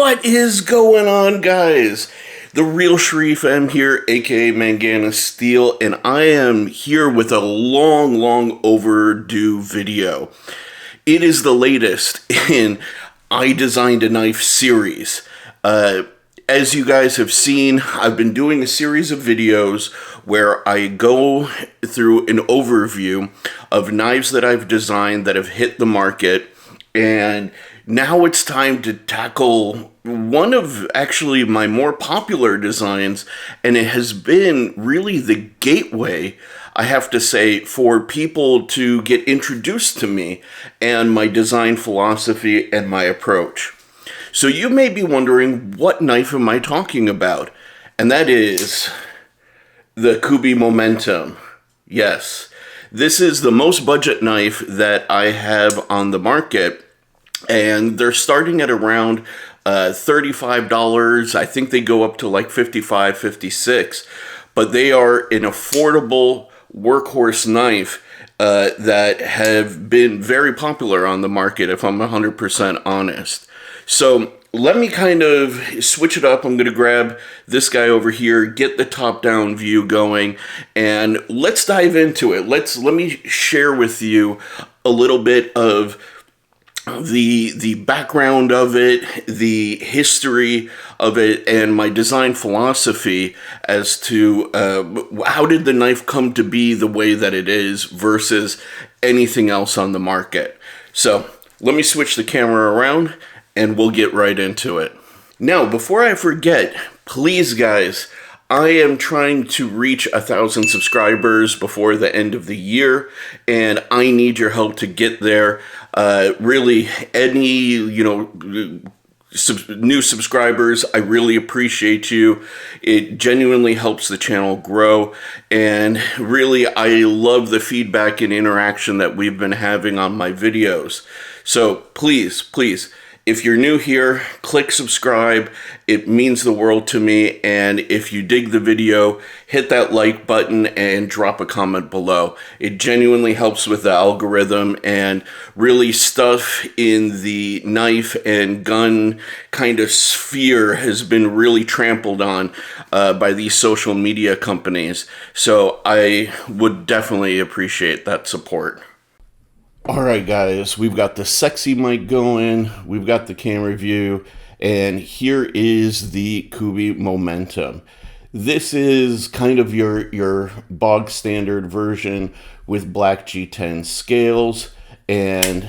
What is going on, guys? The Real Sharif M here, aka Mangana Steel, and I am here with a long overdue video. It is the latest in I Designed a Knife series. As you guys have seen, I've been doing a series of videos where I go through an overview of knives that I've designed that have hit the market, and now it's time to tackle one of actually my more popular designs, and it has been really the gateway, I have to say, for people to get introduced to me and my design philosophy and my approach. So you may be wondering, what knife am I talking about? And that is the Kubey Momentum. Yes, this is the most budget knife that I have on the market, and they're starting at around $35. I think they go up to like $55, $56, but they are an affordable workhorse knife that have been very popular on the market, if I'm 100% honest. So let me kind of switch it up. I'm going to grab this guy over here, get the top-down view going, and let's dive into it. Let me share with you a little bit of the background of it, the history of it, and my design philosophy as to how did the knife come to be the way that it is versus anything else on the market. So let me switch the camera around and we'll get right into it. Now, before I forget, please guys, I am trying to reach 1,000 subscribers before the end of the year, and I need your help to get there. Really, any, new subscribers, I really appreciate you. It genuinely helps the channel grow, and really, I love the feedback and interaction that we've been having on my videos. So please, if you're new here, click subscribe. It means the world to me. And if you dig the video, hit that like button and drop a comment below. It genuinely helps with the algorithm, and really stuff in the knife and gun kind of sphere has been really trampled on by these social media companies. So I would definitely appreciate that support. Alright guys, we've got the sexy mic going, we've got the camera view, and here is the Kubey Momentum. This is kind of your bog standard version with black G10 scales and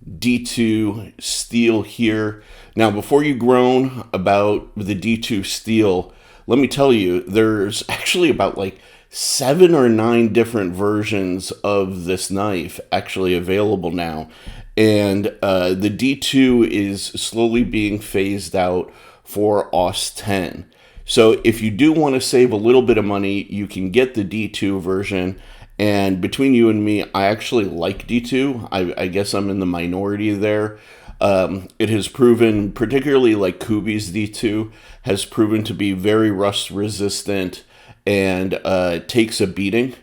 D2 steel here. Now, before you groan about the D2 steel, let me tell you, there's actually about like 7 or 9 different versions of this knife actually available now, and the D2 is slowly being phased out for AUS 10. So if you do want to save a little bit of money, you can get the D2 version, and between you and me, I actually like D2. I guess I'm in the minority there. It has proven, particularly like Kubey's D2, has proven to be very rust resistant and takes a beating.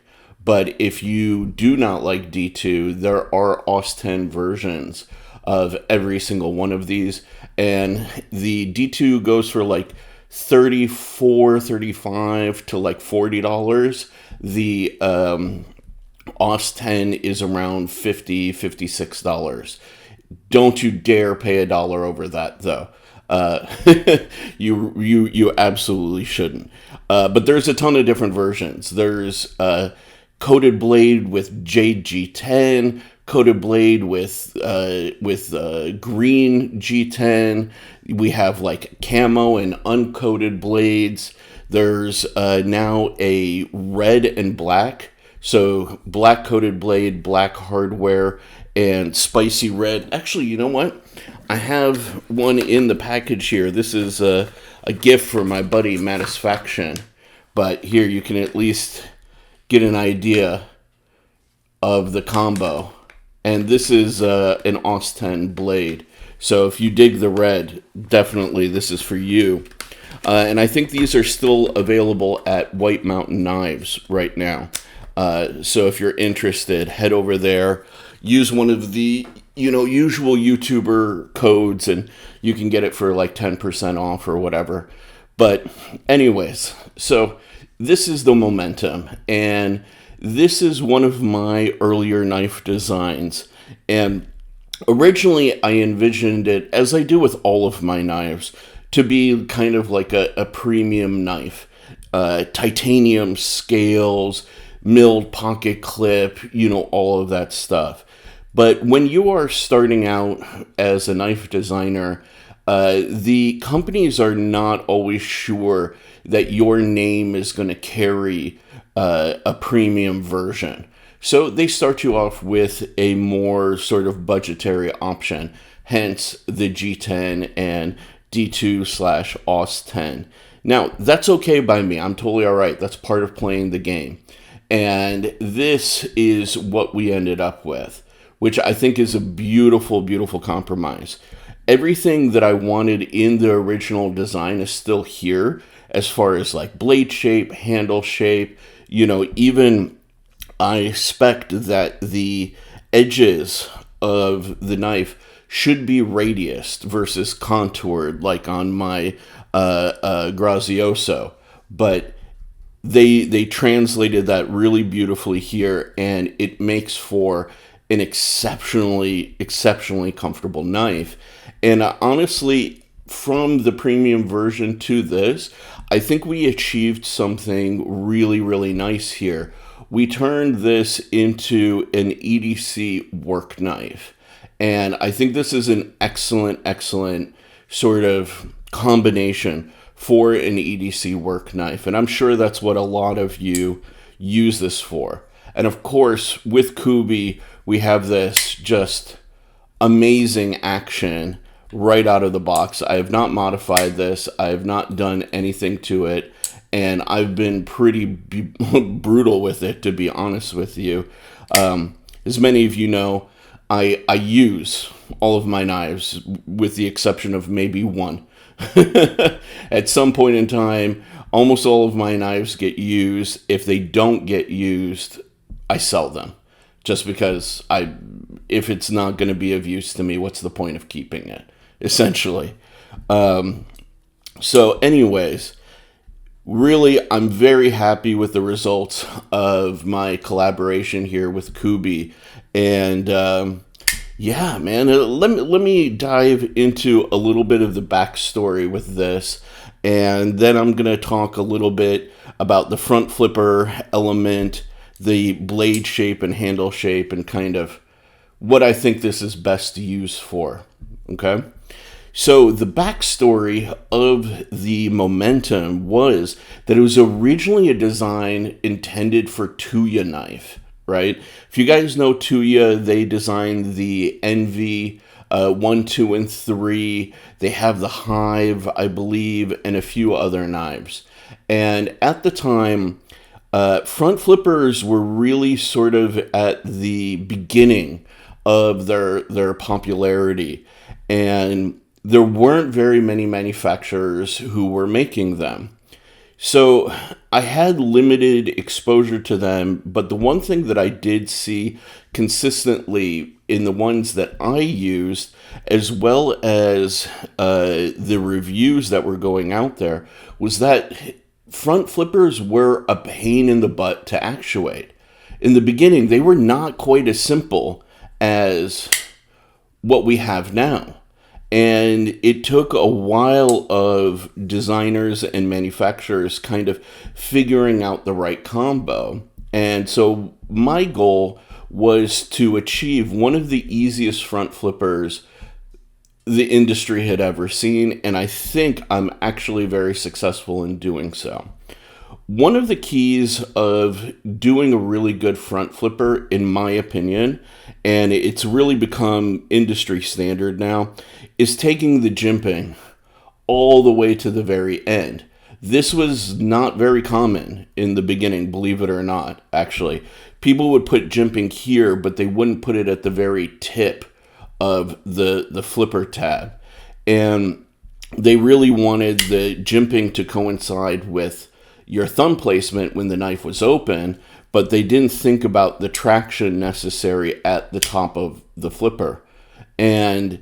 But if you do not like D2, there are AUS 10 versions of every single one of these, and the D2 goes for like $34, $35 to like $40. The AUS 10 is around $50, $56. Don't you dare pay $1 over that, though. You absolutely shouldn't. But there's a ton of different versions. There's coated blade with jade G10, coated blade with green G10. We have like camo and uncoated blades. There's now a red and black. So black coated blade, black hardware, and spicy red. Actually, you know what? I have one in the package here. This is a gift for my buddy Matisfaction. But here you can at least get an idea of the combo. And this is an AUS 10 blade. So if you dig the red, definitely this is for you. And I think these are still available at White Mountain Knives right now. So if you're interested, head over there. Use one of the usual YouTuber codes, and you can get it for like 10% off or whatever. But anyways, so this is the Momentum, and this is one of my earlier knife designs. And originally I envisioned it, as I do with all of my knives, to be kind of like a premium knife. Titanium scales, milled pocket clip, all of that stuff. But when you are starting out as a knife designer, the companies are not always sure that your name is going to carry a premium version. So they start you off with a more sort of budgetary option, hence the G10 and D2/AUS 10. Now, that's okay by me. I'm totally all right. That's part of playing the game. And this is what we ended up with, which I think is a beautiful, beautiful compromise. Everything that I wanted in the original design is still here, as far as like blade shape, handle shape, even I expect that the edges of the knife should be radiused versus contoured, like on my Grazioso. But they translated that really beautifully here, and it makes for an exceptionally comfortable knife. And honestly, from the premium version to this, I think we achieved something really, really nice here. We turned this into an EDC work knife. And I think this is an excellent sort of combination for an EDC work knife. And I'm sure that's what a lot of you use this for. And of course, with Kubey, we have this just amazing action right out of the box. I have not modified this. I have not done anything to it. And I've been pretty brutal with it, to be honest with you. As many of you know, I use all of my knives with the exception of maybe one. At some point in time, almost all of my knives get used. If they don't get used, I sell them. Just because if it's not going to be of use to me, what's the point of keeping it, essentially? So anyways, really, I'm very happy with the results of my collaboration here with Kubey. And yeah, man, let me dive into a little bit of the backstory with this. And then I'm going to talk a little bit about the front flipper element, the blade shape and handle shape, and kind of what I think this is best to use for. Okay? So the backstory of the Momentum was that it was originally a design intended for Tuya knife, right? If you guys know Tuya, they designed the Envy 1, 2, and 3. They have the Hive, I believe, and a few other knives. And at the time, front flippers were really sort of at the beginning of their popularity. And there weren't very many manufacturers who were making them. So I had limited exposure to them, but the one thing that I did see consistently in the ones that I used, as well as the reviews that were going out there, was that front flippers were a pain in the butt to actuate. In the beginning, they were not quite as simple as what we have now. And it took a while of designers and manufacturers kind of figuring out the right combo. And so my goal was to achieve one of the easiest front flippers the industry had ever seen. And I think I'm actually very successful in doing so. One of the keys of doing a really good front flipper, in my opinion, and it's really become industry standard now, is taking the jimping all the way to the very end. This was not very common in the beginning, believe it or not, actually. People would put jimping here, but they wouldn't put it at the very tip of the flipper tab. And they really wanted the jimping to coincide with your thumb placement when the knife was open, but they didn't think about the traction necessary at the top of the flipper. And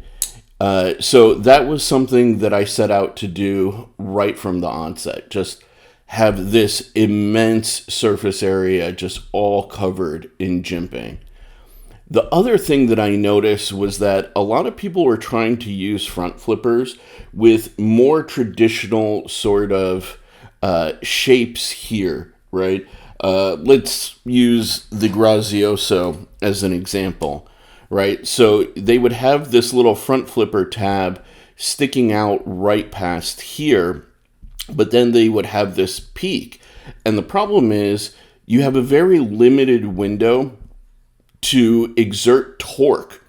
So that was something that I set out to do right from the onset. Just have this immense surface area just all covered in jimping. The other thing that I noticed was that a lot of people were trying to use front flippers with more traditional sort of shapes here, right? Let's use the Grazioso as an example, right? So they would have this little front flipper tab sticking out right past here, but then they would have this peak. And the problem is you have a very limited window to exert torque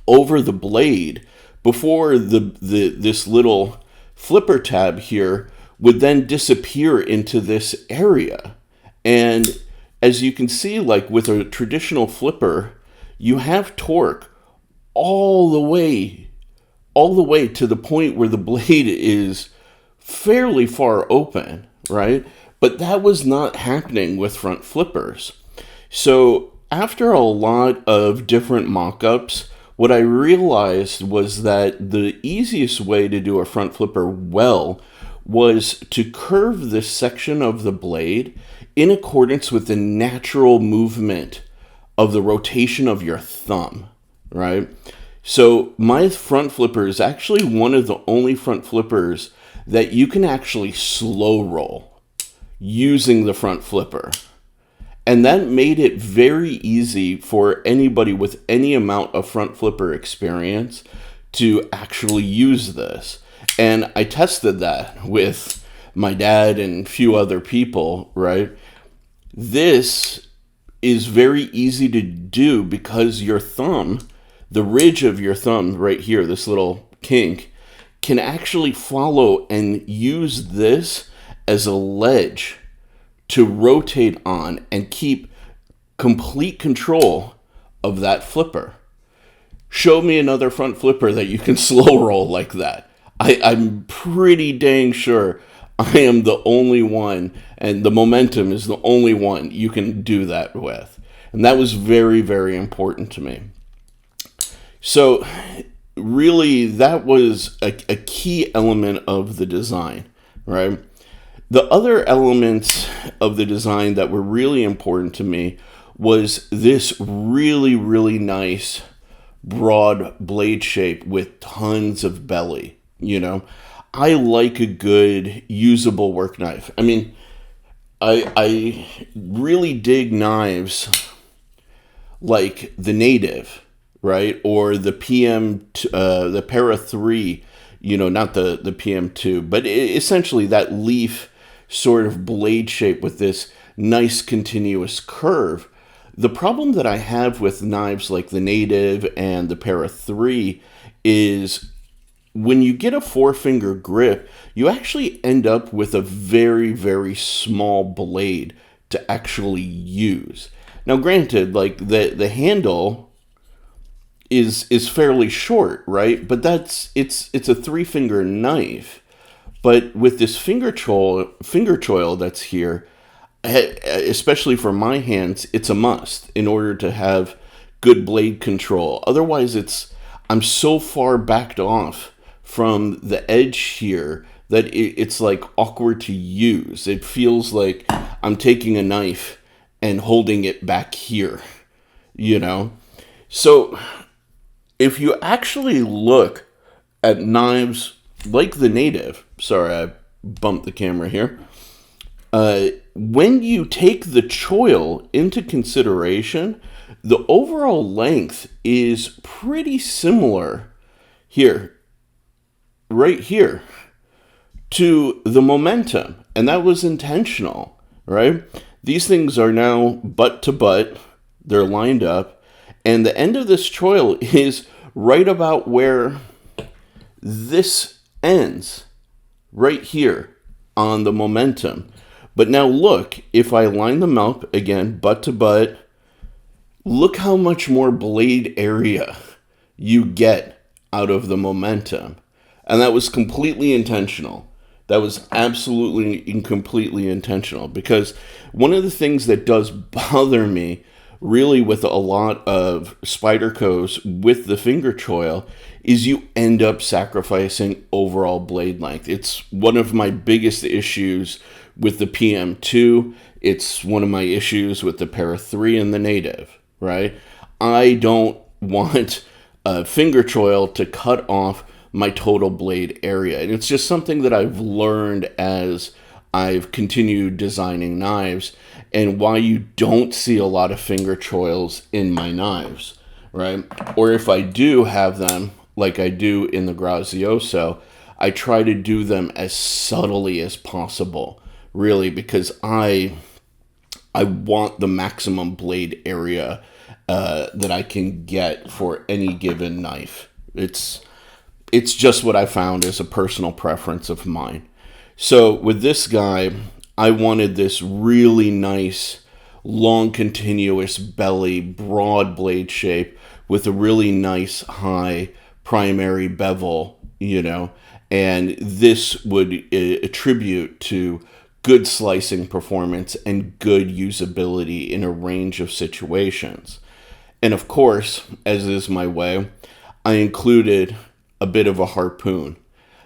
over the blade before this little flipper tab here would then disappear into this area. And as you can see, like with a traditional flipper, you have torque all the way to the point where the blade is fairly far open, right? But that was not happening with front flippers. So after a lot of different mock-ups, what I realized was that the easiest way to do a front flipper well was to curve this section of the blade in accordance with the natural movement of the rotation of your thumb, right? So my front flipper is actually one of the only front flippers that you can actually slow roll using the front flipper. And that made it very easy for anybody with any amount of front flipper experience to actually use this. And I tested that with my dad and a few other people, right? This is very easy to do because your thumb, the ridge of your thumb right here, this little kink, can actually follow and use this as a ledge to rotate on and keep complete control of that flipper. Show me another front flipper that you can slow roll like that. I'm pretty dang sure I am the only one, and the Momentum is the only one you can do that with. And that was very, very important to me. So really, that was a key element of the design, right? The other elements of the design that were really important to me was this really, really nice broad blade shape with tons of belly. You know, I like a good usable work knife. I mean, I really dig knives like the Native, right? Or the the Para 3, you know, not the PM2, but essentially that leaf sort of blade shape with this nice continuous curve. The problem that I have with knives like the Native and the Para 3 is when you get a 4-finger grip, you actually end up with a very, very small blade to actually use. Now, granted, like the handle is fairly short, right? But it's a 3-finger knife. But with this finger choil that's here, especially for my hands, it's a must in order to have good blade control. Otherwise, I'm so far backed off from the edge here that it's like awkward to use. It feels like I'm taking a knife and holding it back here, you know? So if you actually look at knives like the Native, sorry, I bumped the camera here. When you take the choil into consideration, the overall length is pretty similar here, right here, to the Momentum. And that was intentional, right? These things are now butt to butt. They're lined up. And the end of this choil is right about where this ends, right here on the Momentum. But now look, if I line them up again, butt to butt, look how much more blade area you get out of the Momentum. And that was completely intentional. That was absolutely and completely intentional, because one of the things that does bother me really with a lot of Spydercos with the finger choil is you end up sacrificing overall blade length. It's one of my biggest issues with the PM2. It's one of my issues with the Para 3 and the Native, right? I don't want a finger choil to cut off my total blade area. And it's just something that I've learned as I've continued designing knives, and why you don't see a lot of finger choils in my knives, right? Or if I do have them, like I do in the Grazioso, I try to do them as subtly as possible, really, because I want the maximum blade area that I can get for any given knife. It's just what I found as a personal preference of mine. So with this guy, I wanted this really nice, long, continuous belly, broad blade shape with a really nice, high primary bevel, and this would attribute to good slicing performance and good usability in a range of situations. And of course, as is my way, I included a bit of a harpoon.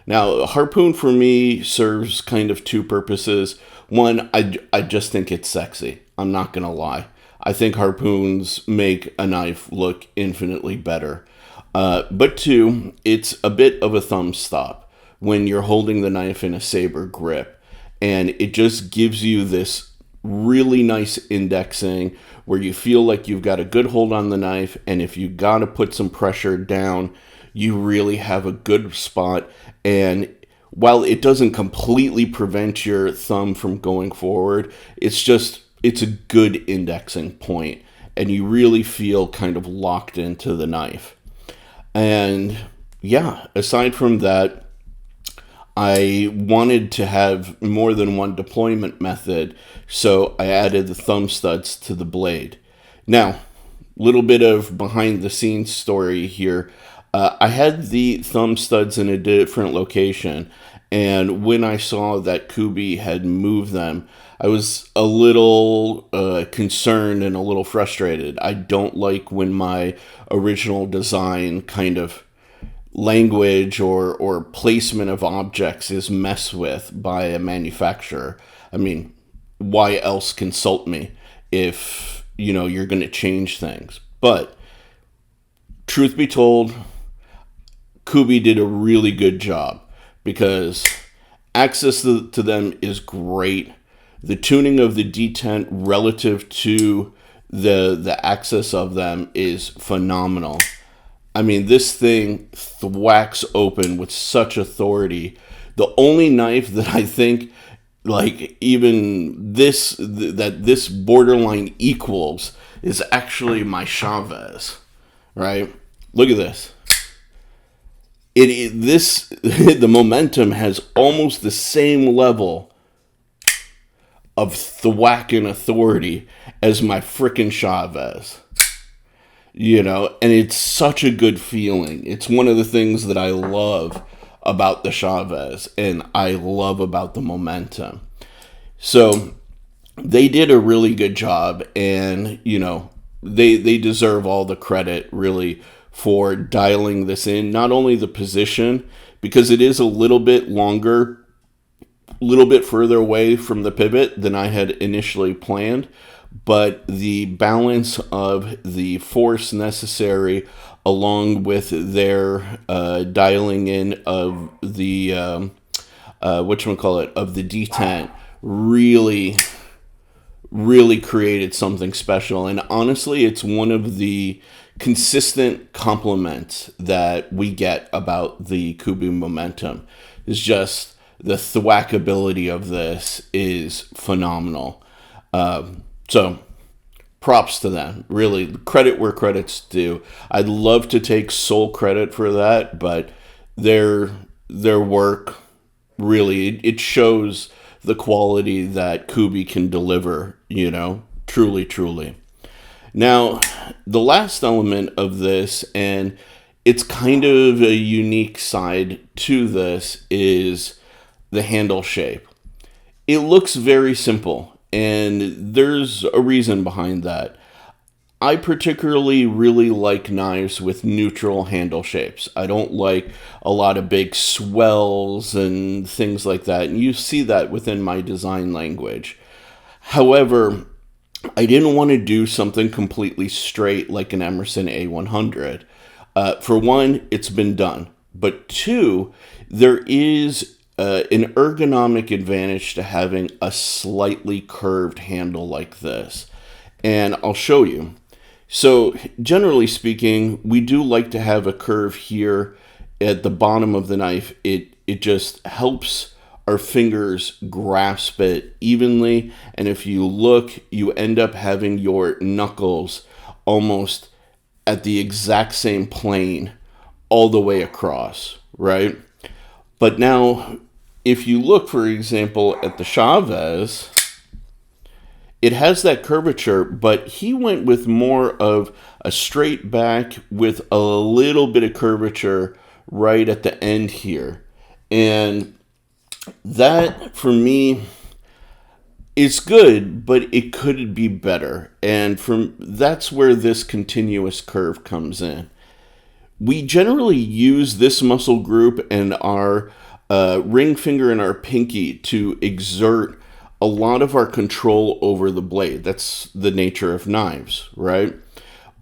Now, a harpoon for me serves kind of two purposes. One, I just think it's sexy. I'm not going to lie. I think harpoons make a knife look infinitely better. But two, it's a bit of a thumb stop when you're holding the knife in a saber grip. And it just gives you this really nice indexing where you feel like you've got a good hold on the knife. And if you got to put some pressure down, you really have a good spot. And while it doesn't completely prevent your thumb from going forward, it's a good indexing point, and you really feel kind of locked into the knife. And yeah, aside from that, I wanted to have more than one deployment method, so I added the thumb studs to the blade. Now, little bit of behind the scenes story here. I had the thumb studs in a different location, and when I saw that Kubey had moved them, I was a little concerned and a little frustrated. I don't like when my original design kind of language or placement of objects is messed with by a manufacturer. I mean, why else consult me if, you're going to change things? But truth be told, Kubey did a really good job because access to them is great. The tuning of the detent relative to the access of them is phenomenal. I mean, this thing thwacks open with such authority. The only knife that I think, like, even this borderline equals is actually my Chavez, right? Look at this. The Momentum has almost the same level of thwack and authority as my frickin' Chavez. And it's such a good feeling. It's one of the things that I love about the Chavez and I love about the Momentum. So they did a really good job, and, they deserve all the credit, really, for dialing this in. Not only the position, because it is a little bit longer, a little bit further away from the pivot than I had initially planned, but the balance of the force necessary along with their dialing in of the of the detent really created something special. And honestly, it's one of the consistent compliments that we get about the Kubey Momentum. Is just the thwackability of this is phenomenal. So props to them. Really, credit where credit's due. I'd love to take sole credit for that, but their work really, it shows the quality that Kubey can deliver, truly. Now, the last element of this, and it's kind of a unique side to this, is the handle shape. It looks very simple, and there's a reason behind that. I particularly really like knives with neutral handle shapes. I don't like a lot of big swells and things like that. And you see that within my design language. However, I didn't want to do something completely straight like an Emerson A100. For one, it's been done. But two, there is an ergonomic advantage to having a slightly curved handle like this. And I'll show you. So generally speaking, we do like to have a curve here at the bottom of the knife. It just helps our fingers grasp it evenly. And if you look, you end up having your knuckles almost at the exact same plane all the way across, right? But now, if you look, for example, at the Chavez, it has that curvature, but he went with more of a straight back with a little bit of curvature right at the end here. And that, for me, is good, but it could be better. And that's where this continuous curve comes in. We generally use this muscle group and our ring finger and our pinky to exert a lot of our control over the blade. That's the nature of knives, right?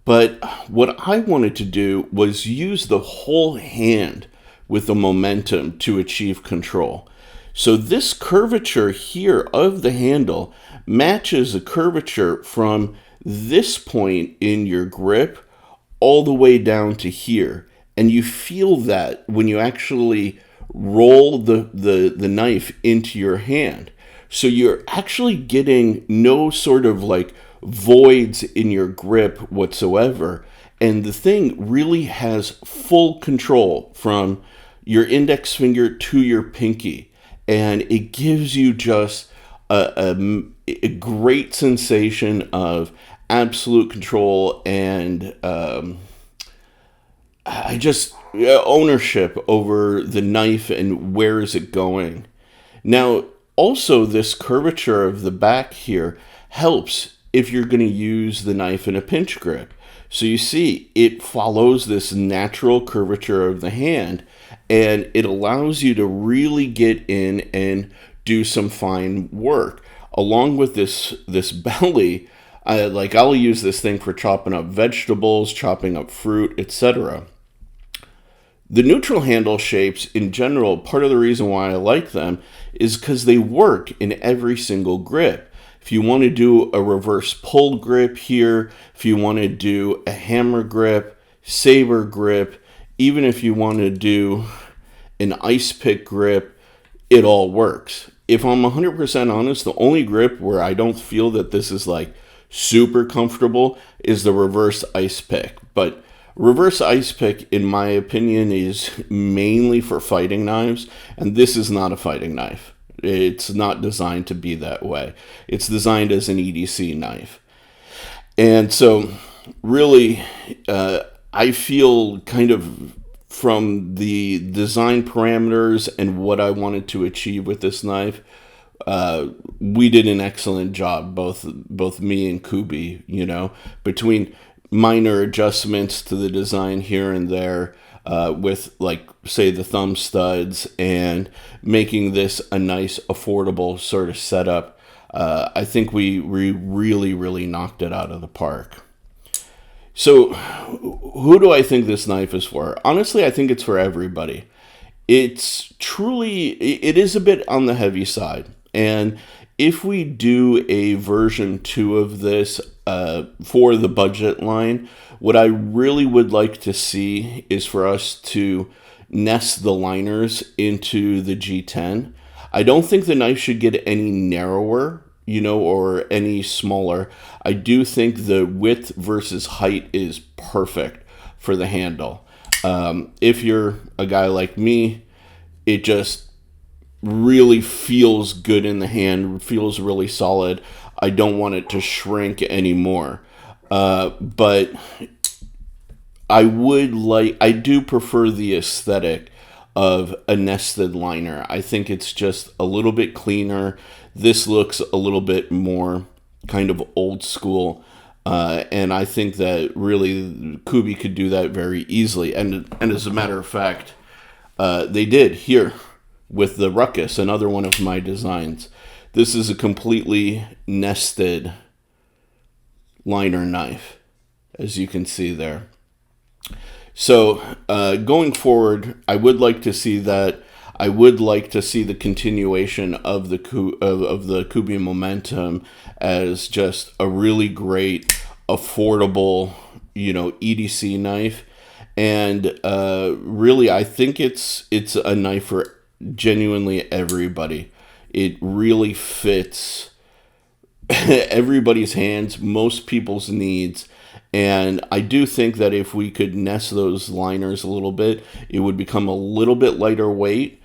But what I wanted to do was use the whole hand with the momentum to achieve control. So this curvature here of the handle matches the curvature from this point in your grip all the way down to here. And you feel that when you actually roll the knife into your hand. So you're actually getting no sort of like voids in your grip whatsoever. And the thing really has full control from your index finger to your pinky. And it gives you just a great sensation of absolute control and ownership over the knife and where is it going. Now, also, this curvature of the back here helps if you're going to use the knife in a pinch grip. So you see, it follows this natural curvature of the hand, and it allows you to really get in and do some fine work. Along with this belly, I'll use this thing for chopping up vegetables, chopping up fruit, etc. The neutral handle shapes in general, part of the reason why I like them is because they work in every single grip. If you want to do a reverse pull grip here, if you want to do a hammer grip, saber grip, even if you want to do an ice pick grip, it all works. If I'm 100% honest, the only grip where I don't feel that this is like super comfortable is the reverse ice pick. But reverse ice pick, in my opinion, is mainly for fighting knives, and this is not a fighting knife. It's not designed to be that way. It's designed as an EDC knife. And so, really, I feel kind of from the design parameters and what I wanted to achieve with this knife, we did an excellent job, both me and Kubey, between minor adjustments to the design here and there with, like, say, the thumb studs and making this a nice, affordable sort of setup. I think we really, really knocked it out of the park. So who do I think this knife is for? Honestly, I think it's for everybody. It is a bit on the heavy side. And if we do a version 2 of this for the budget line, what I really would like to see is for us to nest the liners into the G10. I don't think the knife should get any narrower, or any smaller. I do think the width versus height is perfect for the handle. If you're a guy like me, it just really feels good in the hand, feels really solid. I don't want it to shrink anymore. But I do prefer the aesthetic of a nested liner. I think it's just a little bit cleaner. This looks a little bit more kind of old school. And I think that really Kubey could do that very easily. And as a matter of fact, they did here with the Ruckus, another one of my designs. This is a completely nested liner knife, as you can see there. So going forward, I would like to see that. I would like to see the continuation of the Kubey Momentum as just a really great, affordable, EDC knife. And really, I think it's a knife for genuinely everybody. It really fits everybody's hands, most people's needs. And I do think that if we could nest those liners a little bit, it would become a little bit lighter weight,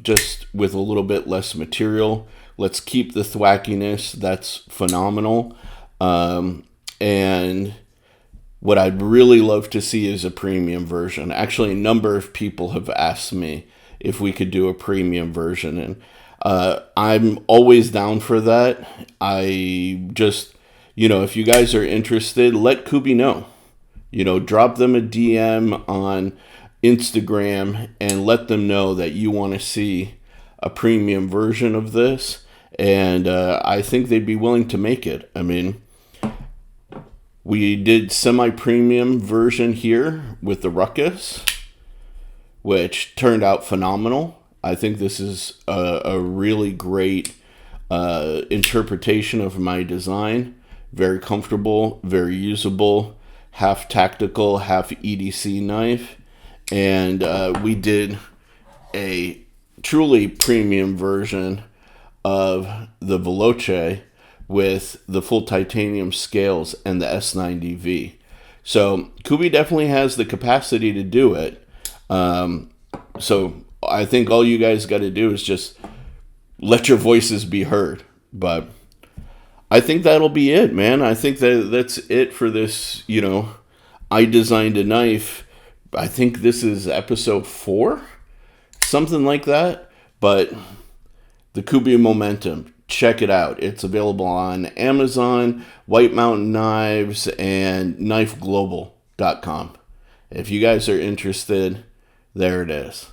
just with a little bit less material. Let's keep the thwackiness. That's phenomenal. And what I'd really love to see is a premium version. Actually, a number of people have asked me if we could do a premium version, and I'm always down for that. I just, if you guys are interested, let Kubey know. Drop them a DM on Instagram and let them know that you want to see a premium version of this. And I think they'd be willing to make it. I mean, we did semi-premium version here with the Ruckus, which turned out phenomenal. I think this is a really great interpretation of my design. Very comfortable, very usable, half tactical, half EDC knife. And we did a truly premium version of the Veloce with the full titanium scales and the S90V. So Kubey definitely has the capacity to do it. So I think all you guys got to do is just let your voices be heard. But I think that'll be it, man. I think that's it for this, I designed a knife. I think this is episode 4, something like that. But the Kubey Momentum, check it out. It's available on Amazon, White Mountain Knives, and knifeglobal.com. If you guys are interested, there it is.